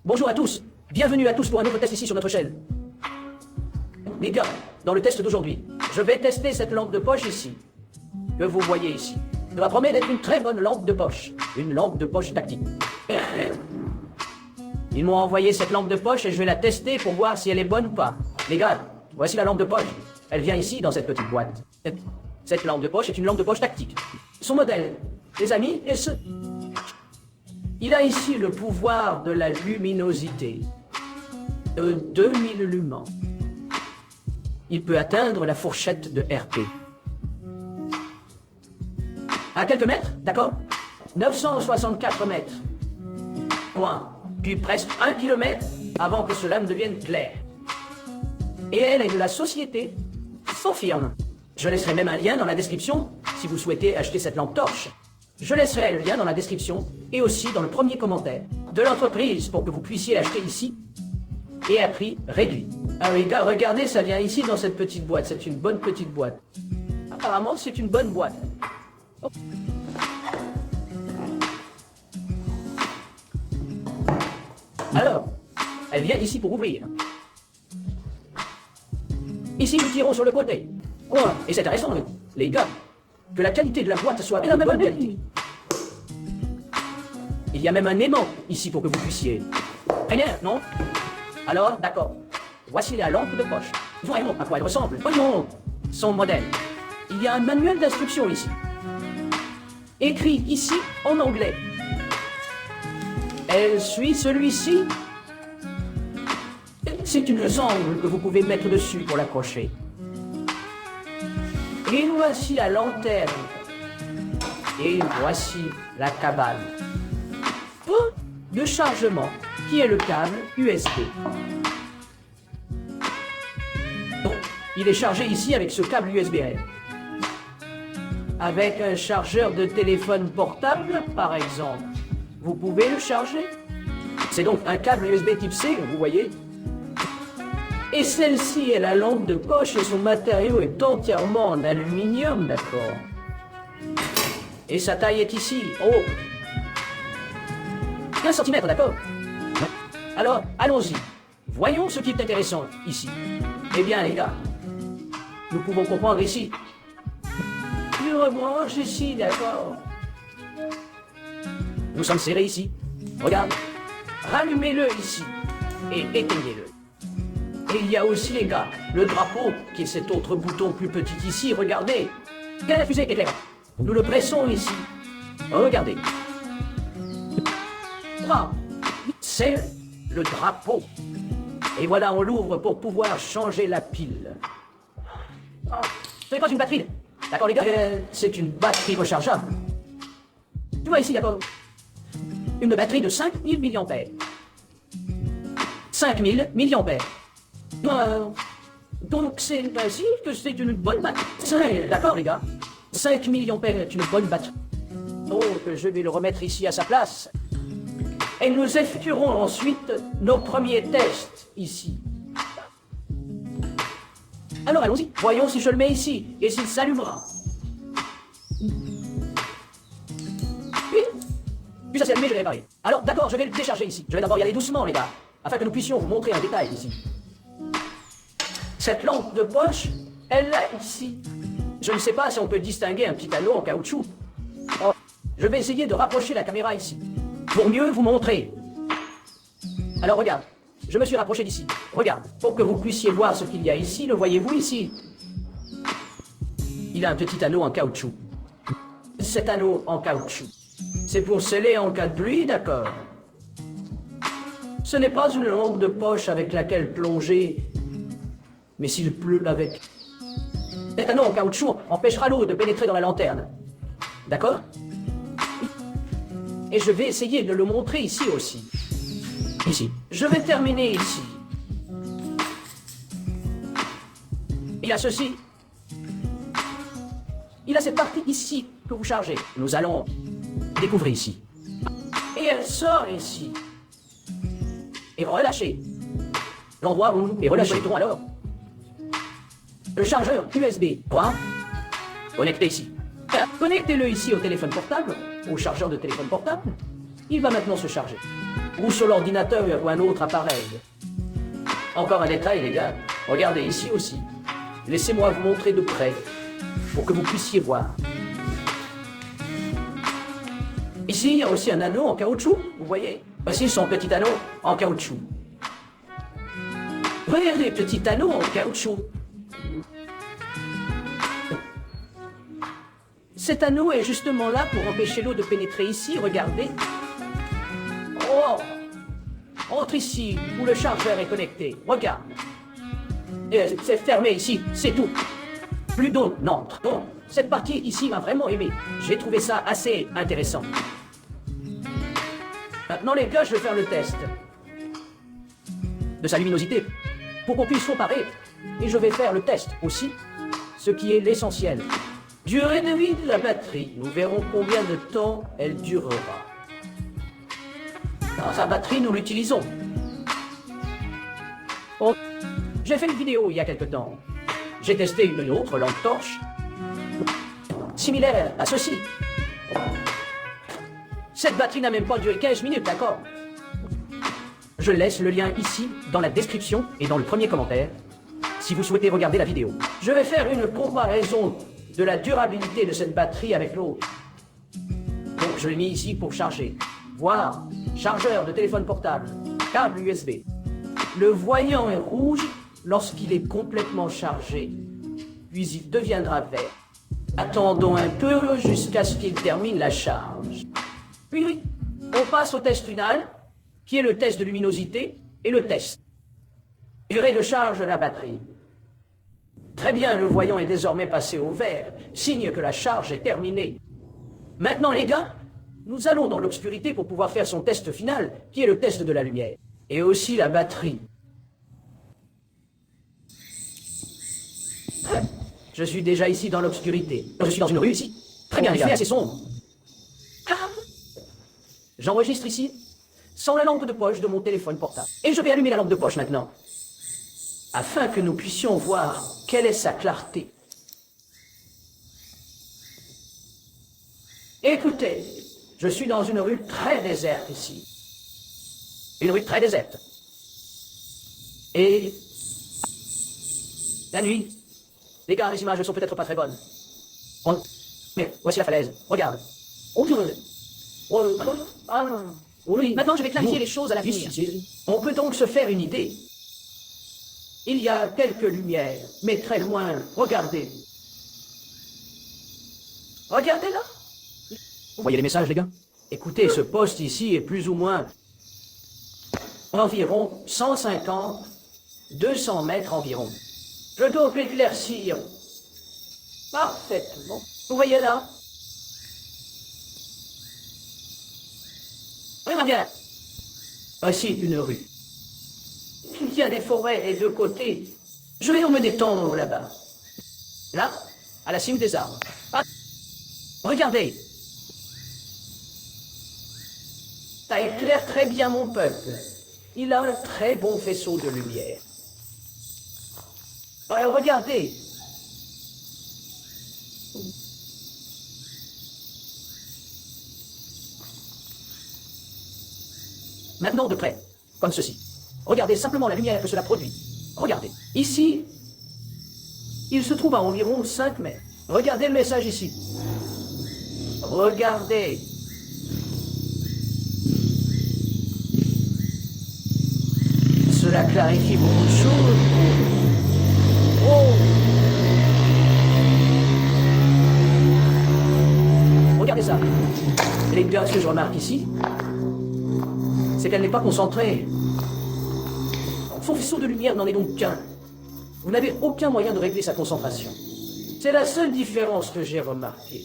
Bonjour à tous, bienvenue à tous pour un autre test ici sur notre chaîne. Les gars, dans le test d'aujourd'hui, je vais tester cette lampe de poche ici, que vous voyez ici. Ça promet d'être une très bonne lampe de poche, une lampe de poche tactique. Ils m'ont envoyé cette lampe de poche et je vais la tester pour voir si elle est bonne ou pas. Les gars, voici la lampe de poche. Elle vient ici dans cette petite boîte. Cette lampe de poche est une lampe de poche tactique. Son modèle, les amis, est ce... Il a ici le pouvoir de la luminosité de 2000 lumens. Il peut atteindre la fourchette de RP. À quelques mètres, d'accord? 964 mètres. Point. Puis presque 1 kilomètre avant que cela ne devienne clair. Et elle est de la société Sofirm. Je laisserai même un lien dans la description si vous souhaitez acheter cette lampe torche. Je laisserai le lien dans la description et aussi dans le premier commentaire de l'entreprise pour que vous puissiez l'acheter ici et à prix réduit. Ah oui, gars, regardez, ça vient ici dans cette petite boîte. C'est une bonne petite boîte. Apparemment, c'est une bonne boîte. Oh. Alors, elle vient ici pour ouvrir. Ici, nous tirons sur le côté. Oh, et c'est intéressant, les gars, que la qualité de la boîte soit de bonne qualité. Il y a même un aimant ici pour que vous puissiez. Rien, non? Alors, d'accord. Voici la lampe de poche. Voyons à quoi elle ressemble. Voyons son modèle. Il y a un manuel d'instruction ici. Écrit ici en anglais. Elle suit celui-ci. C'est une sangle que vous pouvez mettre dessus pour l'accrocher. Et voici la lanterne. Et voici la cabane. Peu de chargement, qui est le câble USB. Donc, il est chargé ici avec ce câble USB-R. Avec un chargeur de téléphone portable, par exemple, vous pouvez le charger. C'est donc un câble USB type C, vous voyez. Et celle-ci est la lampe de poche et son matériau est entièrement en aluminium, d'accord. Et sa taille est ici, en haut. 15 cm, d'accord. Alors, allons-y. Voyons ce qui est intéressant ici. Eh bien, les gars, nous pouvons comprendre ici. Je rebranche ici, d'accord. Nous sommes serrés ici. Regarde. Rallumez-le ici. Et éteignez-le. Et il y a aussi, les gars, le drapeau, qui est cet autre bouton plus petit ici. Regardez. Quelle la fusée éclairante. Nous le pressons ici. Regardez. C'est le drapeau. Et voilà, on l'ouvre pour pouvoir changer la pile. Oh, ce n'est pas une batterie. D'accord, les gars? C'est une batterie rechargeable. Tu vois ici, d'accord? Une batterie de 5000 mAh. 5000 mAh. Donc c'est ainsi que c'est une bonne batterie. D'accord, les gars? 5000 mAh est une bonne batterie. Donc je vais le remettre ici à sa place. Et nous effectuerons ensuite nos premiers tests ici. Alors allons-y, voyons si je le mets ici et s'il s'allumera. Puis ça s'est allumé, je l'ai réparé. Alors d'accord, je vais le décharger ici. Je vais d'abord y aller doucement, les gars, afin que nous puissions vous montrer un détail ici. Cette lampe de poche, elle est ici. Je ne sais pas si on peut distinguer un petit anneau en caoutchouc. Oh, je vais essayer de rapprocher la caméra ici, pour mieux vous montrer. Alors regarde, je me suis rapproché d'ici. Regarde, pour que vous puissiez voir ce qu'il y a ici, le voyez-vous ici? Il a un petit anneau en caoutchouc. Cet anneau en caoutchouc, c'est pour sceller en cas de pluie, d'accord? Ce n'est pas une lampe de poche avec laquelle plonger, mais s'il pleut avec. Cet anneau en caoutchouc empêchera l'eau de pénétrer dans la lanterne. D'accord? Et je vais essayer de le montrer ici aussi. Ici. Je vais terminer ici. Il a ceci. Il a cette partie ici que vous chargez. Nous allons découvrir ici. Et elle sort ici. Et relâchez. L'endroit où nous relâcherons alors. Le chargeur USB 3. Connecté ici. Connectez-le ici au téléphone portable, au chargeur de téléphone portable. Il va maintenant se charger. ou sur l'ordinateur ou un autre appareil. Encore un détail, les gars. Regardez ici aussi. Laissez-moi vous montrer de près pour que vous puissiez voir. Ici, il y a aussi un anneau en caoutchouc, vous voyez. Voici son petit anneau en caoutchouc. Regardez, petit anneau en caoutchouc. Cet anneau est justement là pour empêcher l'eau de pénétrer ici, regardez. Oh! Entre ici, où le chargeur est connecté. Regarde. C'est fermé ici, c'est tout. Plus d'eau n'entre. Bon, cette partie ici m'a vraiment aimé. J'ai trouvé ça assez intéressant. Maintenant les gars, je vais faire le test de sa luminosité pour qu'on puisse comparer. Et je vais faire le test aussi, ce qui est l'essentiel. Durée de vie de la batterie. Nous verrons combien de temps elle durera. Dans sa batterie, nous l'utilisons. Oh. J'ai fait une vidéo il y a quelque temps. J'ai testé une autre lampe torche, similaire à ceci. Cette batterie n'a même pas duré 15 minutes, d'accord? Je laisse le lien ici, dans la description et dans le premier commentaire, si vous souhaitez regarder la vidéo. Je vais faire une comparaison de la durabilité de cette batterie avec l'autre. Donc je l'ai mis ici pour charger. Voir, chargeur de téléphone portable, câble USB. Le voyant est rouge lorsqu'il est complètement chargé, puis il deviendra vert. Attendons un peu jusqu'à ce qu'il termine la charge. Puis, on passe au test final, qui est le test de luminosité et le test. Durée de charge de la batterie. Très bien, le voyant est désormais passé au vert, signe que la charge est terminée. Maintenant les gars, nous allons dans l'obscurité pour pouvoir faire son test final, qui est le test de la lumière. Et aussi la batterie. Je suis déjà ici dans l'obscurité. Je suis dans une rue ici. Très bien, il fait assez sombre. J'enregistre ici, sans la lampe de poche de mon téléphone portable. Et je vais allumer la lampe de poche maintenant, afin que nous puissions voir quelle est sa clarté. Écoutez, je suis dans une rue très déserte ici. Une rue très déserte. Et la nuit, les gars, les images ne sont peut-être pas très bonnes. Mais voici la falaise, regarde. Oui. Maintenant, je vais clarifier les choses à l'avenir. On peut donc se faire une idée. Il y a quelques lumières, mais très loin. Regardez. Regardez là. Vous voyez les messages, les gars? Écoutez, ce poste ici est plus ou moins environ 150, 200 mètres environ. Je dois l'éclaircir parfaitement. Vous voyez là? Regardez bien. Voici une rue. Il y a des forêts des deux côtés. Je vais me détendre là-bas. Là, à la cime des arbres. Ah. Regardez. Ça éclaire très bien mon peuple. Il a un très bon faisceau de lumière. Alors, regardez. Maintenant de près, comme ceci. Regardez simplement la lumière que cela produit. Regardez. Ici, il se trouve à environ 5 mètres. Regardez le message ici. Regardez. Cela clarifie beaucoup de choses. Oh! Regardez ça. Les gars, ce que je remarque ici, c'est qu'elle n'est pas concentrée. Son faisceau de lumière n'en est donc qu'un. Vous n'avez aucun moyen de régler sa concentration. C'est la seule différence que j'ai remarquée.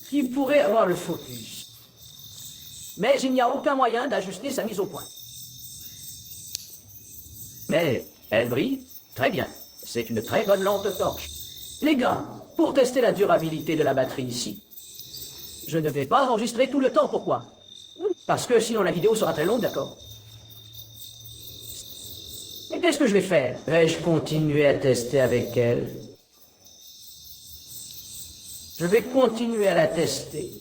Qui pourrait avoir le focus. Mais il n'y a aucun moyen d'ajuster sa mise au point. Mais elle brille très bien. C'est une très bonne lampe torche. Les gars, pour tester la durabilité de la batterie ici, je ne vais pas enregistrer tout le temps. Pourquoi? Parce que sinon la vidéo sera très longue, d'accord? Et qu'est-ce que je vais faire? Vais-je continuer à tester avec elle? Je vais continuer à la tester.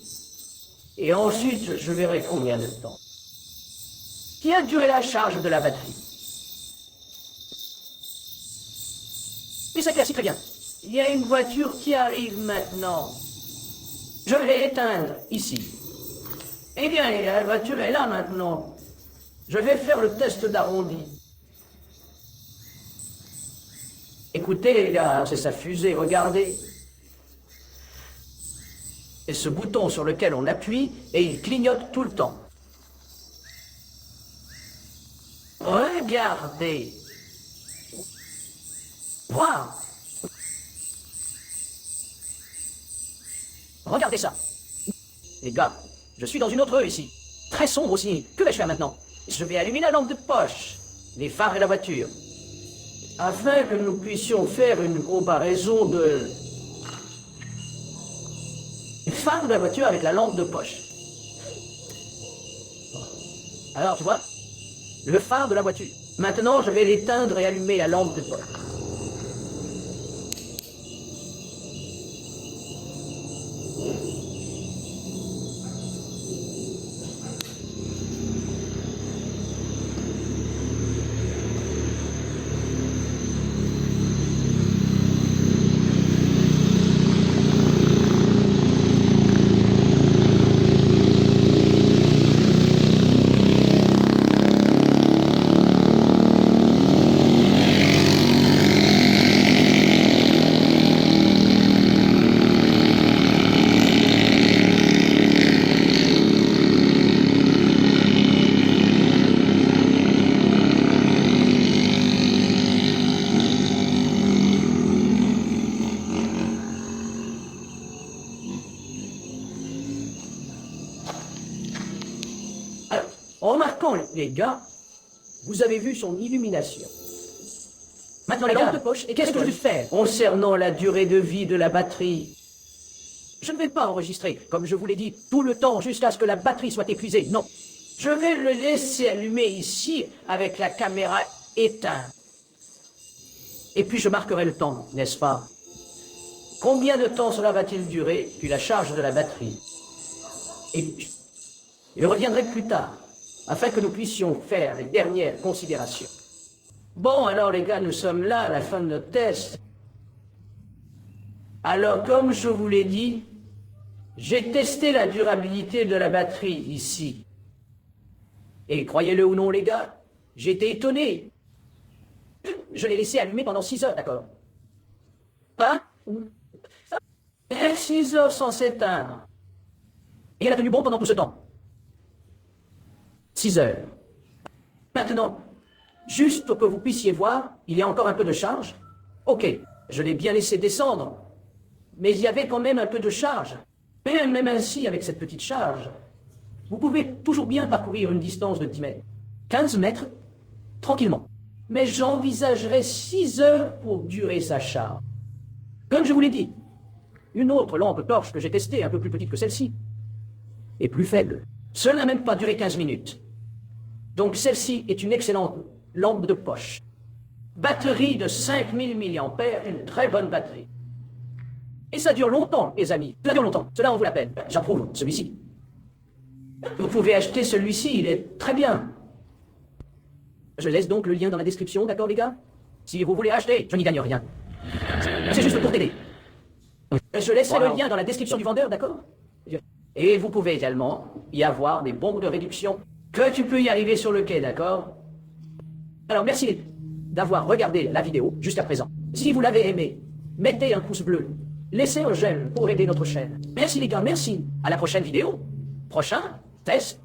Et ensuite, je verrai combien de temps. qui a duré la charge de la batterie. Et ça classe très bien. Il y a une voiture qui arrive maintenant. Je vais éteindre ici. Eh bien, la voiture est là maintenant. Je vais faire le test d'arrondi. Écoutez les gars, c'est sa fusée, regardez. Et ce bouton sur lequel on appuie, et il clignote tout le temps. Regardez. Waouh. Regardez ça. Les gars, je suis dans une autre rue ici. Très sombre aussi. Que vais-je faire maintenant? Je vais allumer la lampe de poche, les phares et la voiture, afin que nous puissions faire une comparaison de... les phares de la voiture avec la lampe de poche. Alors, tu vois, le phare de la voiture. Maintenant, je vais l'éteindre et allumer la lampe de poche. Remarquons, les gars, vous avez vu son illumination. Maintenant, la lampe de poche, et qu'est-ce que je vais faire concernant la durée de vie de la batterie? Je ne vais pas enregistrer, comme je vous l'ai dit, tout le temps jusqu'à ce que la batterie soit épuisée. Non. Je vais le laisser allumer ici avec la caméra éteinte. Et puis je marquerai le temps, n'est-ce pas? Combien de temps cela va-t-il durer, puis la charge de la batterie? Et puis, je reviendrai plus tard, afin que nous puissions faire les dernières considérations. Bon, alors les gars, nous sommes là à la fin de notre test. Alors, comme je vous l'ai dit, j'ai testé la durabilité de la batterie ici. Et croyez-le ou non, les gars, j'ai été étonné. Je l'ai laissé allumer pendant 6 heures, d'accord? Hein? 6 heures sans s'éteindre. Et elle a tenu bon pendant tout ce temps. 6 heures. Maintenant, juste pour que vous puissiez voir, il y a encore un peu de charge. Ok, je l'ai bien laissé descendre. Mais il y avait quand même un peu de charge. Mais même ainsi, avec cette petite charge, vous pouvez toujours bien parcourir une distance de 10 mètres. 15 mètres, tranquillement. Mais j'envisagerais 6 heures pour durer sa charge. Comme je vous l'ai dit, une autre lampe torche que j'ai testée, un peu plus petite que celle-ci, est plus faible. Cela n'a même pas duré 15 minutes. Donc celle-ci est une excellente lampe de poche. Batterie de 5000 mAh, une très bonne batterie. Et ça dure longtemps, les amis. Ça dure longtemps. Cela en vaut la peine. J'approuve celui-ci. Vous pouvez acheter celui-ci, il est très bien. Je laisse donc le lien dans la description, d'accord les gars? Si vous voulez acheter, je n'y gagne rien. C'est juste pour t'aider. Je laisserai le lien dans la description du vendeur, d'accord? Et vous pouvez également y avoir des bons de réduction que tu peux y arriver sur le quai, d'accord? Alors merci d'avoir regardé la vidéo jusqu'à présent. Si vous l'avez aimé, mettez un pouce bleu. Laissez un j'aime pour aider notre chaîne. Merci les gars, merci. À la prochaine vidéo. Prochain test.